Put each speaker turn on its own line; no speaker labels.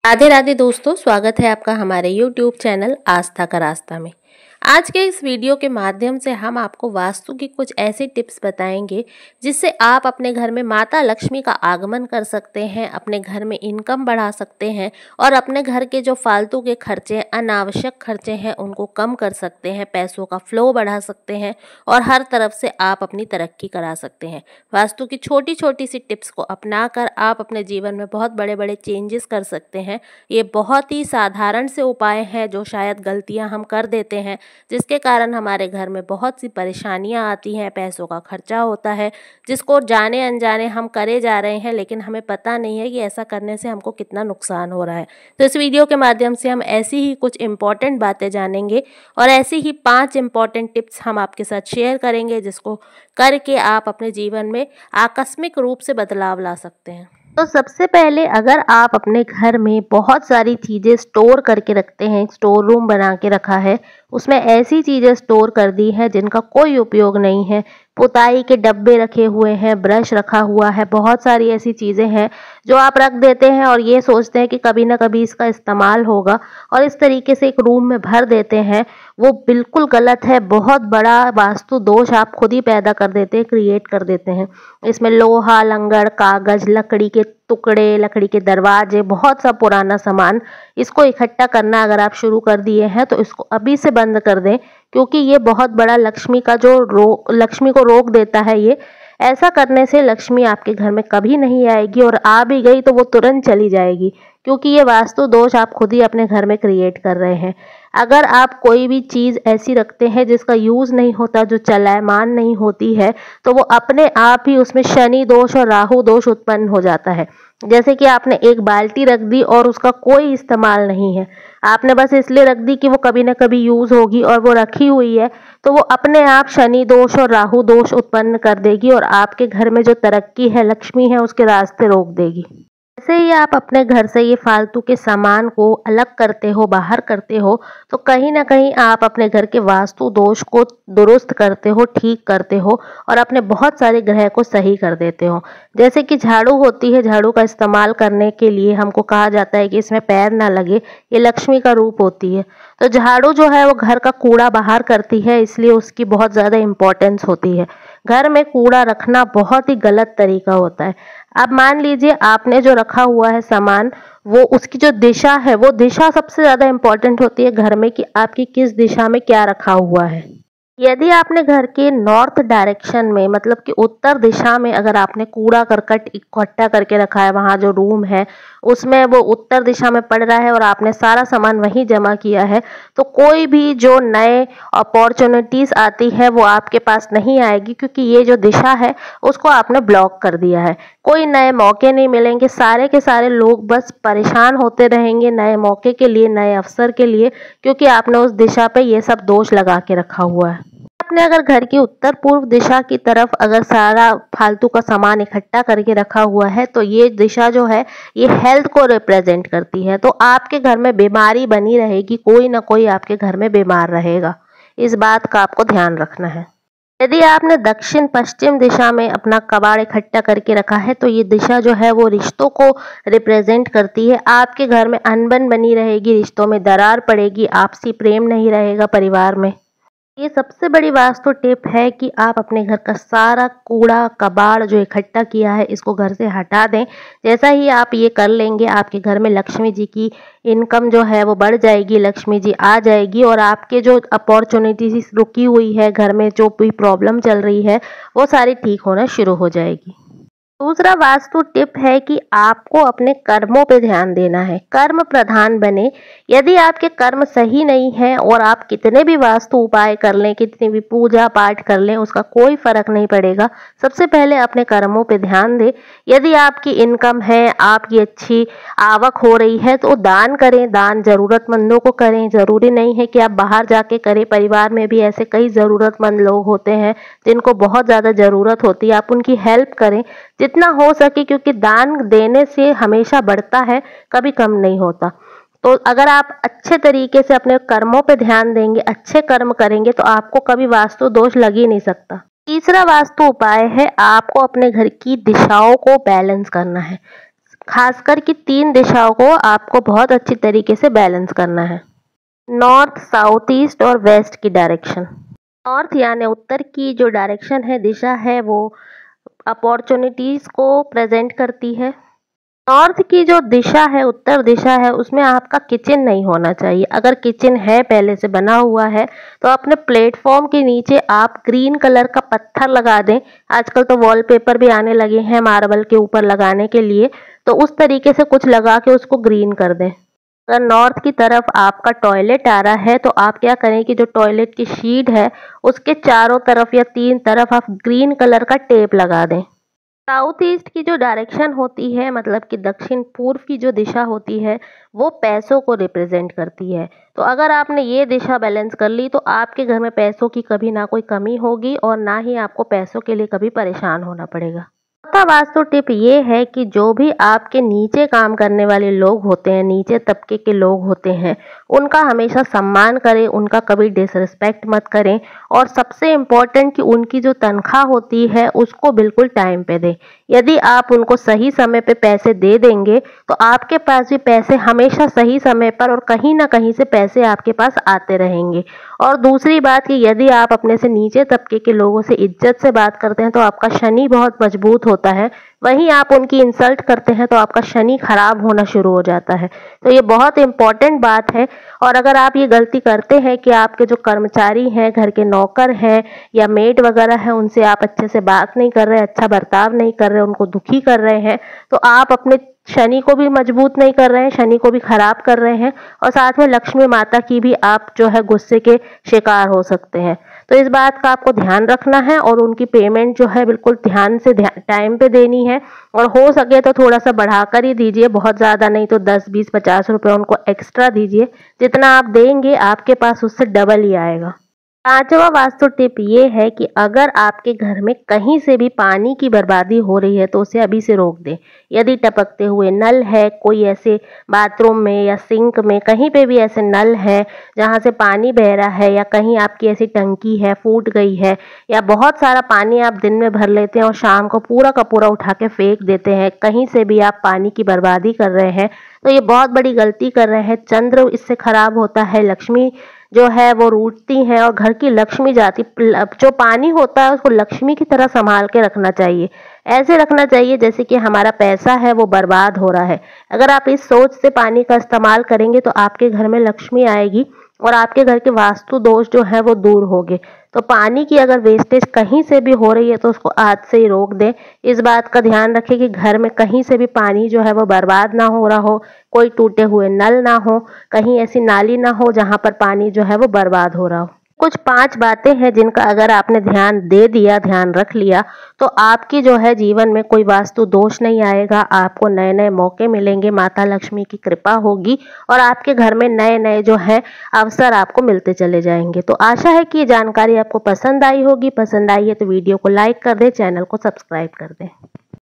राधे राधे दोस्तों, स्वागत है आपका हमारे YouTube चैनल आस्था का रास्ता में। आज के इस वीडियो के माध्यम से हम आपको वास्तु की कुछ ऐसे टिप्स बताएंगे जिससे आप अपने घर में माता लक्ष्मी का आगमन कर सकते हैं, अपने घर में इनकम बढ़ा सकते हैं और अपने घर के जो फालतू के खर्चे, अनावश्यक खर्चे हैं उनको कम कर सकते हैं, पैसों का फ्लो बढ़ा सकते हैं और हर तरफ से आप अपनी तरक्की करा सकते हैं। वास्तु की छोटी छोटी सी टिप्स को अपनाकर आप अपने जीवन में बहुत बड़े बड़े चेंजेस कर सकते हैं। ये बहुत ही साधारण से उपाय हैं जो शायद गलतियां हम कर देते हैं, जिसके कारण हमारे घर में बहुत सी परेशानियां आती हैं, पैसों का खर्चा होता है जिसको जाने अनजाने हम करे जा रहे हैं, लेकिन हमें पता नहीं है कि ऐसा करने से हमको कितना नुकसान हो रहा है। तो इस वीडियो के माध्यम से हम ऐसी ही कुछ इम्पॉर्टेंट बातें जानेंगे और ऐसी ही 5 इम्पॉर्टेंट टिप्स हम आपके साथ शेयर करेंगे जिसको करके आप अपने जीवन में आकस्मिक रूप से बदलाव ला सकते हैं। तो सबसे पहले अगर आप अपने घर में बहुत सारी चीज़ें स्टोर करके रखते हैं, स्टोर रूम बना के रखा है, उसमें ऐसी चीज़ें स्टोर कर दी हैं जिनका कोई उपयोग नहीं है, पुताई के डब्बे रखे हुए हैं, ब्रश रखा हुआ है, बहुत सारी ऐसी चीज़ें हैं जो आप रख देते हैं और ये सोचते हैं कि कभी ना कभी इसका इस्तेमाल होगा और इस तरीके से एक रूम में भर देते हैं, वो बिल्कुल गलत है। बहुत बड़ा वास्तु दोष आप खुद ही पैदा कर देते हैं, क्रिएट कर देते हैं। इसमें लोहा, लंगड़, कागज, लकड़ी के टुकड़े, लकड़ी के दरवाजे, बहुत सा पुराना सामान, इसको इकट्ठा करना अगर आप शुरू कर दिए हैं तो इसको अभी से बंद कर दें, क्योंकि ये बहुत बड़ा लक्ष्मी को रोक देता है। ये ऐसा करने से लक्ष्मी आपके घर में कभी नहीं आएगी और आ भी गई तो वो तुरंत चली जाएगी, क्योंकि ये वास्तु दोष आप खुद ही अपने घर में क्रिएट कर रहे हैं। अगर आप कोई भी चीज़ ऐसी रखते हैं जिसका यूज़ नहीं होता, जो चलायमान नहीं होती है, तो वो अपने आप ही उसमें शनि दोष और राहु दोष उत्पन्न हो जाता है। जैसे कि आपने एक बाल्टी रख दी और उसका कोई इस्तेमाल नहीं है, आपने बस इसलिए रख दी कि वो कभी ना कभी यूज़ होगी और वो रखी हुई है, तो वो अपने आप शनि दोष और राहु दोष उत्पन्न कर देगी और आपके घर में जो तरक्की है, लक्ष्मी है, उसके रास्ते रोक देगी। जैसे ही आप अपने घर से ये फालतू के सामान को अलग करते हो, बाहर करते हो, तो कहीं ना कहीं आप अपने घर के वास्तु दोष को दुरुस्त करते हो, ठीक करते हो और अपने बहुत सारे ग्रह को सही कर देते हो। जैसे कि झाड़ू होती है, झाड़ू का इस्तेमाल करने के लिए हमको कहा जाता है कि इसमें पैर ना लगे, ये लक्ष्मी का रूप होती है। तो झाड़ू जो है वो घर का कूड़ा बाहर करती है, इसलिए उसकी बहुत ज़्यादा इम्पोर्टेंस होती है। घर में कूड़ा रखना बहुत ही गलत तरीका होता है। अब मान लीजिए आपने जो रखा हुआ है सामान, वो उसकी जो दिशा है, वो दिशा सबसे ज़्यादा इम्पोर्टेंट होती है घर में, कि आपकी किस दिशा में क्या रखा हुआ है। यदि आपने घर के नॉर्थ डायरेक्शन में, मतलब कि उत्तर दिशा में, अगर आपने कूड़ा करकट इकट्ठा करके रखा है, वहाँ जो रूम है उसमें वो उत्तर दिशा में पड़ रहा है और आपने सारा सामान वहीं जमा किया है, तो कोई भी जो नए अपॉर्चुनिटीज़ आती है वो आपके पास नहीं आएगी, क्योंकि ये जो दिशा है उसको आपने ब्लॉक कर दिया है। कोई नए मौके नहीं मिलेंगे, सारे के सारे लोग बस परेशान होते रहेंगे नए मौके के लिए, नए अवसर के लिए, क्योंकि आपने उस दिशा पे ये सब दोष लगा के रखा हुआ है। आपने अगर घर की उत्तर पूर्व दिशा की तरफ अगर सारा फालतू का सामान इकट्ठा करके रखा हुआ है, तो ये दिशा जो है ये हेल्थ को रिप्रेजेंट करती है, तो आपके घर में बीमारी बनी रहेगी, कोई ना कोई आपके घर में बीमार रहेगा। इस बात का आपको ध्यान रखना है। यदि आपने दक्षिण पश्चिम दिशा में अपना कबाड़ इकट्ठा करके रखा है, तो ये दिशा जो है वो रिश्तों को रिप्रेजेंट करती है। आपके घर में अनबन बनी रहेगी, रिश्तों में दरार पड़ेगी, आपसी प्रेम नहीं रहेगा परिवार में। ये सबसे बड़ी वास्तु टिप है कि आप अपने घर का सारा कूड़ा कबाड़ जो इकट्ठा किया है इसको घर से हटा दें। जैसा ही आप ये कर लेंगे, आपके घर में लक्ष्मी जी की इनकम जो है वो बढ़ जाएगी, लक्ष्मी जी आ जाएगी और आपके जो अपॉर्चुनिटीज रुकी हुई है, घर में जो भी प्रॉब्लम चल रही है, वो सारी ठीक होना शुरू हो जाएगी। दूसरा वास्तु टिप है कि आपको अपने कर्मों पे ध्यान देना है, कर्म प्रधान बने। यदि आपके कर्म सही नहीं हैं और आप कितने भी वास्तु उपाय कर लें, कितनी भी पूजा पाठ कर लें, उसका कोई फर्क नहीं पड़ेगा। सबसे पहले अपने कर्मों पे ध्यान दें। यदि आपकी इनकम है, आपकी अच्छी आवक हो रही है, तो दान करें, दान जरूरतमंदों को करें। जरूरी नहीं है कि आप बाहर जाके करें, परिवार में भी ऐसे कई ज़रूरतमंद लोग होते हैं जिनको बहुत ज़्यादा ज़रूरत होती है, आप उनकी हेल्प करें जितना हो सके, क्योंकि दान देने से हमेशा बढ़ता है, कभी कम नहीं होता। तो अगर आप अच्छे तरीके से अपने कर्मों पे ध्यान देंगे, अच्छे कर्म करेंगे, तो आपको कभी वास्तु दोष लग ही नहीं सकता। तीसरा वास्तु उपाय है, आपको अपने घर की दिशाओं को बैलेंस करना है। खासकर कि 3 दिशाओं को आपको बहुत अच्छी तरीके से बैलेंस करना है। नॉर्थ, साउथ, ईस्ट और वेस्ट की डायरेक्शन। नॉर्थ यानी उत्तर की जो डायरेक्शन है, दिशा है, वो अपॉर्चुनिटीज़ को प्रेजेंट करती है। नॉर्थ की जो दिशा है, उत्तर दिशा है, उसमें आपका किचन नहीं होना चाहिए। अगर किचन है, पहले से बना हुआ है, तो अपने प्लेटफॉर्म के नीचे आप ग्रीन कलर का पत्थर लगा दें। आजकल तो वॉलपेपर भी आने लगे हैं मार्बल के ऊपर लगाने के लिए, तो उस तरीके से कुछ लगा के उसको ग्रीन कर दें। अगर नॉर्थ की तरफ आपका टॉयलेट आ रहा है, तो आप क्या करें कि जो टॉयलेट की शीट है, उसके चारों तरफ या 3 तरफ आप ग्रीन कलर का टेप लगा दें। साउथ ईस्ट की जो डायरेक्शन होती है, मतलब कि दक्षिण पूर्व की जो दिशा होती है, वो पैसों को रिप्रेजेंट करती है। तो अगर आपने ये दिशा बैलेंस कर ली, तो आपके घर में पैसों की कभी ना कोई कमी होगी और ना ही आपको पैसों के लिए कभी परेशान होना पड़ेगा। चौथा वास्तु टिप ये है कि जो भी आपके नीचे काम करने वाले लोग होते हैं, नीचे तबके के लोग होते हैं, उनका हमेशा सम्मान करें, उनका कभी डिसरिस्पेक्ट मत करें और सबसे इम्पोर्टेंट कि उनकी जो तनख्वाह होती है उसको बिल्कुल टाइम पे दें। यदि आप उनको सही समय पे पैसे दे देंगे, तो आपके पास भी पैसे हमेशा सही समय पर और कहीं ना कहीं से पैसे आपके पास आते रहेंगे। और दूसरी बात कि यदि आप अपने से नीचे तबके के लोगों से इज्जत से बात करते हैं, तो आपका शनि बहुत मजबूत होता है। वहीं आप उनकी इंसल्ट करते हैं, तो आपका शनि खराब होना शुरू हो जाता है। तो ये बहुत इंपॉर्टेंट बात है। और अगर आप ये गलती करते हैं कि आपके जो कर्मचारी हैं, घर के नौकर हैं या मेड वगैरह हैं, उनसे आप अच्छे से बात नहीं कर रहे, अच्छा बर्ताव नहीं कर रहे, उनको दुखी कर रहे हैं, तो आप अपने शनि को भी मजबूत नहीं कर रहे हैं, शनि को भी खराब कर रहे हैं और साथ में लक्ष्मी माता की भी आप जो है गुस्से के शिकार हो सकते हैं। तो इस बात का आपको ध्यान रखना है और उनकी पेमेंट जो है बिल्कुल ध्यान से टाइम पे देनी है और हो सके तो थोड़ा सा बढ़ाकर ही दीजिए, बहुत ज़्यादा नहीं तो 10, 20, 50 रुपये उनको एक्स्ट्रा दीजिए। जितना आप देंगे आपके पास उससे डबल ही आएगा। पांचवा वास्तु टिप ये है कि अगर आपके घर में कहीं से भी पानी की बर्बादी हो रही है, तो उसे अभी से रोक दें। यदि टपकते हुए नल है, कोई ऐसे बाथरूम में या सिंक में कहीं पे भी ऐसे नल है जहाँ से पानी बह रहा है, या कहीं आपकी ऐसी टंकी है फूट गई है, या बहुत सारा पानी आप दिन में भर लेते हैं और शाम को पूरा का पूरा उठा के फेंक देते हैं, कहीं से भी आप पानी की बर्बादी कर रहे हैं, तो ये बहुत बड़ी गलती कर रहे हैं। चंद्र इससे खराब होता है, लक्ष्मी जो है वो रूठती हैं और घर की लक्ष्मी जाती। जो पानी होता है उसको लक्ष्मी की तरह संभाल के रखना चाहिए, ऐसे रखना चाहिए जैसे कि हमारा पैसा है वो बर्बाद हो रहा है। अगर आप इस सोच से पानी का इस्तेमाल करेंगे, तो आपके घर में लक्ष्मी आएगी और आपके घर के वास्तु दोष जो है वो दूर होंगे। तो पानी की अगर वेस्टेज कहीं से भी हो रही है, तो उसको आज से ही रोक दें। इस बात का ध्यान रखें कि घर में कहीं से भी पानी जो है वो बर्बाद ना हो रहा हो, कोई टूटे हुए नल ना हो, कहीं ऐसी नाली ना हो जहाँ पर पानी जो है वो बर्बाद हो रहा हो। कुछ 5 बातें हैं जिनका अगर आपने ध्यान दे दिया, ध्यान रख लिया, तो आपकी जो है जीवन में कोई वास्तु दोष नहीं आएगा। आपको नए नए मौके मिलेंगे, माता लक्ष्मी की कृपा होगी और आपके घर में नए नए जो है अवसर आपको मिलते चले जाएंगे। तो आशा है कि ये जानकारी आपको पसंद आई होगी। पसंद आई है तो वीडियो को लाइक कर दें, चैनल को सब्सक्राइब कर दें।